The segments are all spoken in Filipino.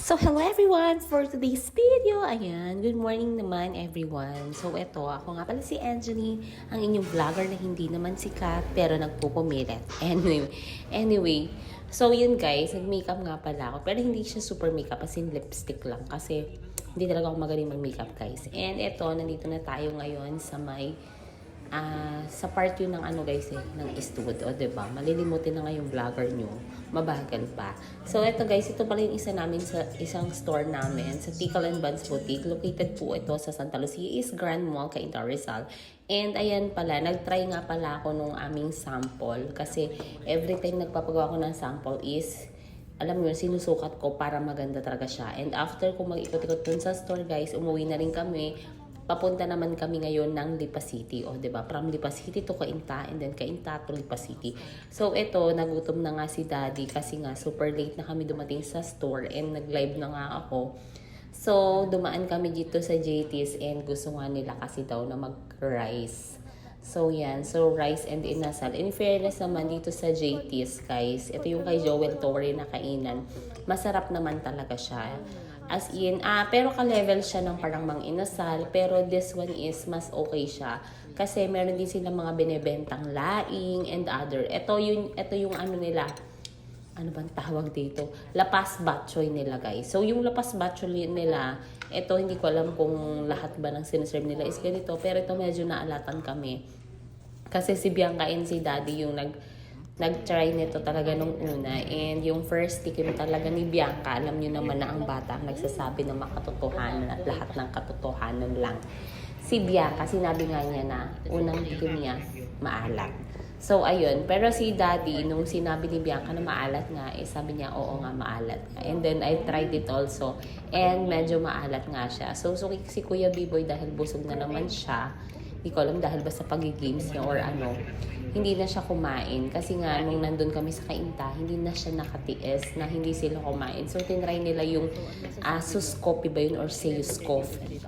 So, hello everyone for today's video. Ayan, good morning naman everyone. So, eto, ako nga pala si Angeline, ang inyong vlogger na hindi naman sikat pero nagpupumilit. Anyway, so yun guys, nag-makeup nga pala ako. Pero hindi siya super makeup, as in lipstick lang. Kasi hindi talaga ako magaling mag-makeup guys. And eto, nandito na tayo ngayon sa may sa part yun ng ano guys ng Eastwood, o diba? Malilimutin na nga yung vlogger nyo, mabagal pa. So eto guys, ito pala yung isa namin sa isang store namin sa Tickle and Buns Boutique. Located po ito sa Santa Lucia East Grand Mall, Cainta, Rizal. And ayan pala, nag-try nga pala ako nung aming sample kasi every time nagpapagawa ko ng sample is alam mo yun, sinusukat ko para maganda talaga siya. And after ko mag-ikot-ikot dun sa store guys, umuwi na rin kami. Papunta naman kami ngayon ng Lipa City. O, diba? From Lipa City to Cainta and then Cainta to Lipa City. So, eto, nagutom na nga si Daddy kasi nga super late na kami dumating sa store and nag-live na nga ako. So, dumaan kami dito sa JT's and gusto nga nila kasi daw na mag-rice. So, yan. So, rice and inasal. In fairness naman dito sa JT's, guys, ito yung kay Joel Torre na kainan. Masarap naman talaga siya. As in, pero ka-level siya ng parang mang inasal, pero this one is mas okay siya. Kasi meron din sila mga binebentang laing and other. Ito yung ano nila, ano bang tawag dito? Lapas batchoy nila guys. So yung lapas batchoy nila, ito hindi ko alam kung lahat ba ng siniserve nila is ganito, pero ito medyo naalatan kami. Kasi si Bianca and si Daddy yung nag-try nito talaga nung una. And yung first tikim talaga ni Bianca, alam nyo naman na ang bata ang nagsasabi ng makatotohanan at lahat ng katotohanan lang. Si Bianca, sinabi nga niya na unang tikim niya, maalat. So, ayun. Pero si Daddy, nung sinabi ni Bianca na maalat nga, sabi niya, oo nga, maalat nga. And then, I tried it also. And medyo maalat nga siya. So si Kuya B-Boy, dahil busog na naman siya, hindi ko alam dahil ba sa pag-games niya or ano, hindi na siya kumain. Kasi nga, nung nandun kami sa Cainta, hindi na siya nakatiis na hindi sila kumain. So, tinry nila yung Asus Coffee ba yun or Seus Coffee.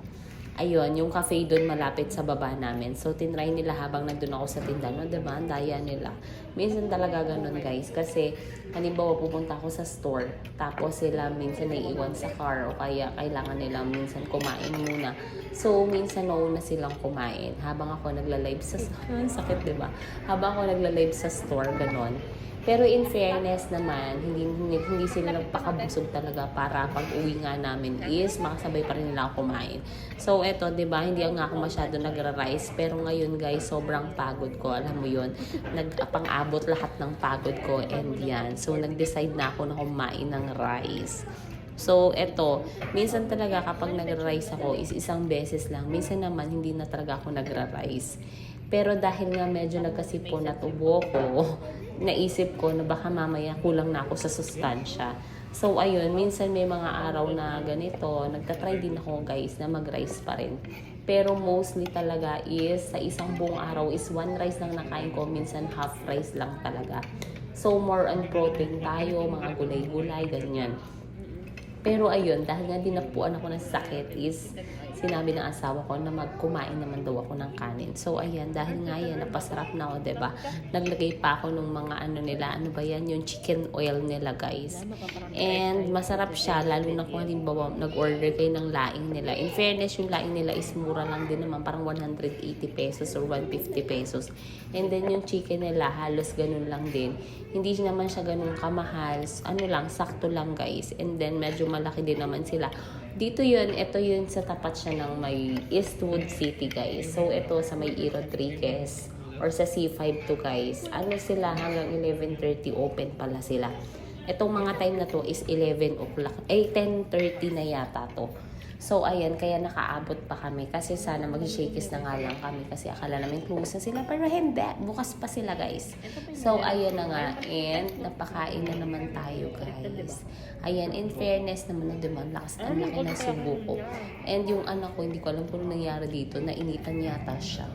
Ayun, yung cafe doon malapit sa baba namin. So, tinry nila habang nandun ako sa tindahan. No, diba? Ang daya nila. Minsan talaga ganun, guys. Kasi, halimbawa, pupunta ako sa store. Tapos, sila minsan naiiwan sa car. O kaya, kailangan nila minsan kumain muna. So, minsan nauna silang kumain. Habang ako nagla-live sa store. Sakit, diba? Habang ako nagla-live sa store, ganon. Pero in fairness naman, hindi sila nagpakabusog talaga para pag uwi nga namin is makasabay pa rin nila ako kumain. So eto, 'di ba, hindi nga ako masyado nagra-rice, pero ngayon guys, sobrang pagod ko, alam mo 'yun. Nagpang-abot lahat ng pagod ko and yan. So nag-decide na ako na kumain ng rice. So, eto, minsan talaga kapag nagra-rice ako is isang beses lang. Minsan naman hindi na talaga ako nagra-rice. Pero dahil nga medyo nagkasipon at ubo ko, naisip ko na baka mamaya kulang na ako sa sustansya. So, ayun, minsan may mga araw na ganito, nagtatry din ako guys na mag-rice pa rin. Pero mostly talaga is sa isang buong araw is one rice lang nakain ko, minsan half rice lang talaga. So, more on protein tayo, mga gulay-gulay, ganyan. Pero ayun, dahil nga dinapuan ako ng sakit is sinabi ng asawa ko na magkumain naman daw ako ng kanin. So ayan, dahil nga yan, napasarap na ako, diba? Naglagay pa ako ng mga ano nila, ano ba yan? Yung chicken oil nila guys. And masarap siya, lalo na kung halimbawa nag-order kayo ng laing nila. In fairness, yung laing nila is mura lang din naman, parang 180 pesos or 150 pesos. And then yung chicken nila, halos ganun lang din. Hindi naman siya ganun kamahal, ano lang, sakto lang guys. And then medyo malaki din naman sila. Dito yun, ito yun sa tapat siya ng may Eastwood City guys. So ito sa may E. Rodriguez or sa C5 to guys. Ano sila hanggang 11:30 open pala sila. Itong mga time na to is 11 o'clock. 10:30 na yata to. So, ayan, kaya nakaabot pa kami. Kasi sana mag-shakes na nga lang kami. Kasi akala namin close na sila. Pero hindi. Bukas pa sila, guys. So, ayan na nga. And, napakain na naman tayo, guys. Ayan, in fairness naman, diba, ang laki ng subo ko. And yung anak ko, hindi ko alam kung nangyari dito, nainitan yata siya.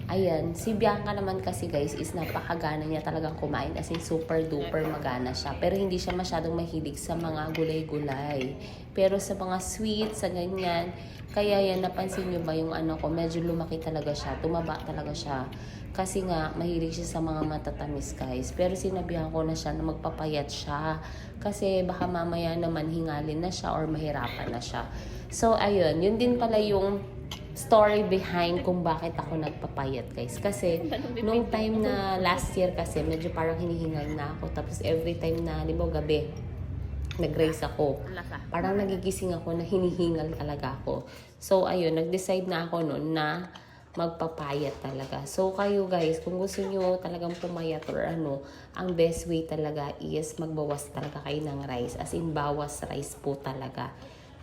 Ayan, si Bianca naman kasi guys is napakagana niya talagang kumain as in super duper magana siya. Pero hindi siya masyadong mahilig sa mga gulay-gulay. Pero sa mga sweet, sa ganyan, kaya yan napansin niyo ba yung ano ko, medyo lumaki talaga siya, tumaba talaga siya. Kasi nga, mahilig siya sa mga matatamis guys. Pero sinabihan ko na siya na magpapayat siya. Kasi baka mamaya naman hingalin na siya or mahirapan na siya. So ayun, yun din pala yung story behind kung bakit ako nagpapayat guys. Kasi nung time na last year kasi medyo parang hinihingal na ako. Tapos every time na, di ba gabi, nag-race ako. Parang nagigising ako na hinihingal talaga ako. So ayun, nag-decide na ako noon na magpapayat talaga. So kayo guys, kung gusto nyo talagang pumayat or ano, ang best way talaga is magbawas talaga kayo ng rice. As in, bawas rice po talaga.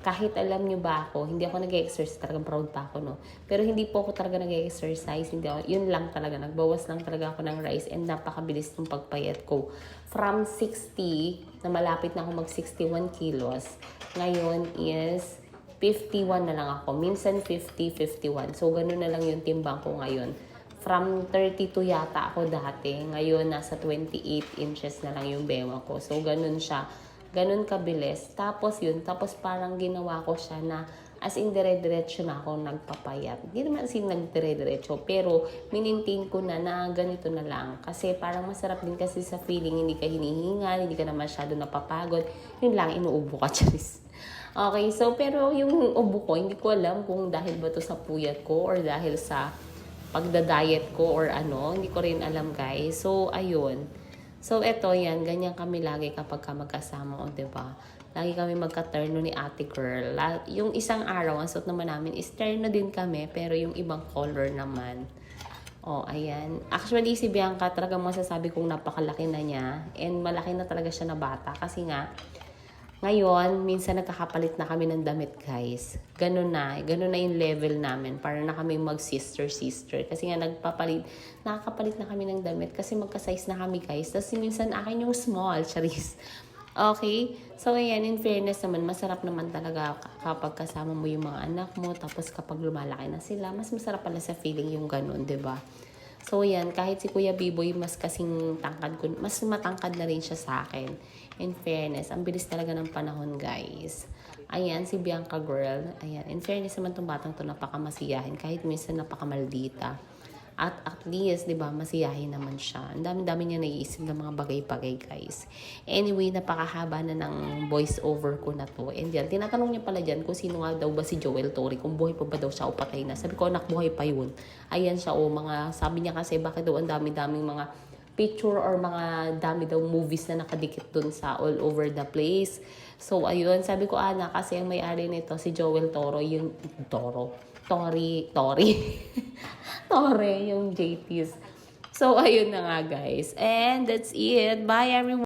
Kahit alam nyo ba ako, hindi ako nag-exercise, talagang proud pa ako, no? Pero hindi po ako talaga nag-exercise, hindi ako, yun lang talaga, nagbawas lang talaga ako ng rice and napakabilis ng pagpayat ko. From 60, na malapit na ako mag-61 kilos, ngayon is 51 na lang ako. Minsan 50, 51. So, ganun na lang yung timbang ko ngayon. From 32 yata ako dati, ngayon nasa 28 inches na lang yung bewang ko. So, ganun siya. Ganun kabilis. Tapos yun, tapos parang ginawa ko siya na as in dire-diretso na ako nagpapayat. Hindi naman as in nagdire-diretso, pero minintain ko na ganito na lang. Kasi parang masarap din kasi sa feeling, hindi ka hinihingal, hindi ka na masyado napapagod. Yun lang, inuubo ka, charis. Okay, so pero yung ubo ko, hindi ko alam kung dahil ba to sa puyat ko or dahil sa pagda-diet ko or ano, hindi ko rin alam guys. So, ayun. So, eto yan, ganyan kami lagi kapag magkasama, o diba? Lagi kami magka-terno ni ate girl. Yung isang araw, ang suot naman namin is terno din kami, pero yung ibang color naman. Oh, ayan. Actually, si Bianca, talagang masasabi kong napakalaki na niya. And malaki na talaga siya na bata. Kasi nga, ngayon, minsan nagkakapalit na kami ng damit, guys. Ganun na yung level namin. Para na kami mag-sister-sister. Kasi nga, nakakapalit na kami ng damit. Kasi magka-size na kami, guys. Tapos minsan akin yung small, charis. Okay? So, ayan, in fairness naman, masarap naman talaga kapag kasama mo yung mga anak mo. Tapos kapag lumalaki na sila, mas masarap pala sa feeling yung ganun, 'di ba? So, yan, kahit si Kuya Biboy mas kasing tangkad ko, mas matangkad na rin siya sa akin. In fairness, ang bilis talaga ng panahon, guys. Ayan, si Bianca girl. Ayan, in fairness naman tong batang to, napakamasiyahin. Kahit minsan napakamaldita. At least, di ba, masiyahin naman siya. Ang dami-dami niya naiisip ng mga bagay-bagay, guys. Anyway, napakahaba na ng voice over ko na to. And yan, tinatanong niya pala dyan kung sino nga daw ba si Joel Torre, kung buhay pa ba daw siya o patay na. Sabi ko, anak, buhay pa yun. Ayan siya, sabi niya kasi, bakit daw ang dami-daming mga picture or mga dami daw movies na nakadikit dun sa all over the place. So, ayun, sabi ko, anak, kasi ang may-ari nito, si Joel Toro, yung Tori. Tore, yung JT's. So, ayun na nga, guys. And that's it. Bye, everyone.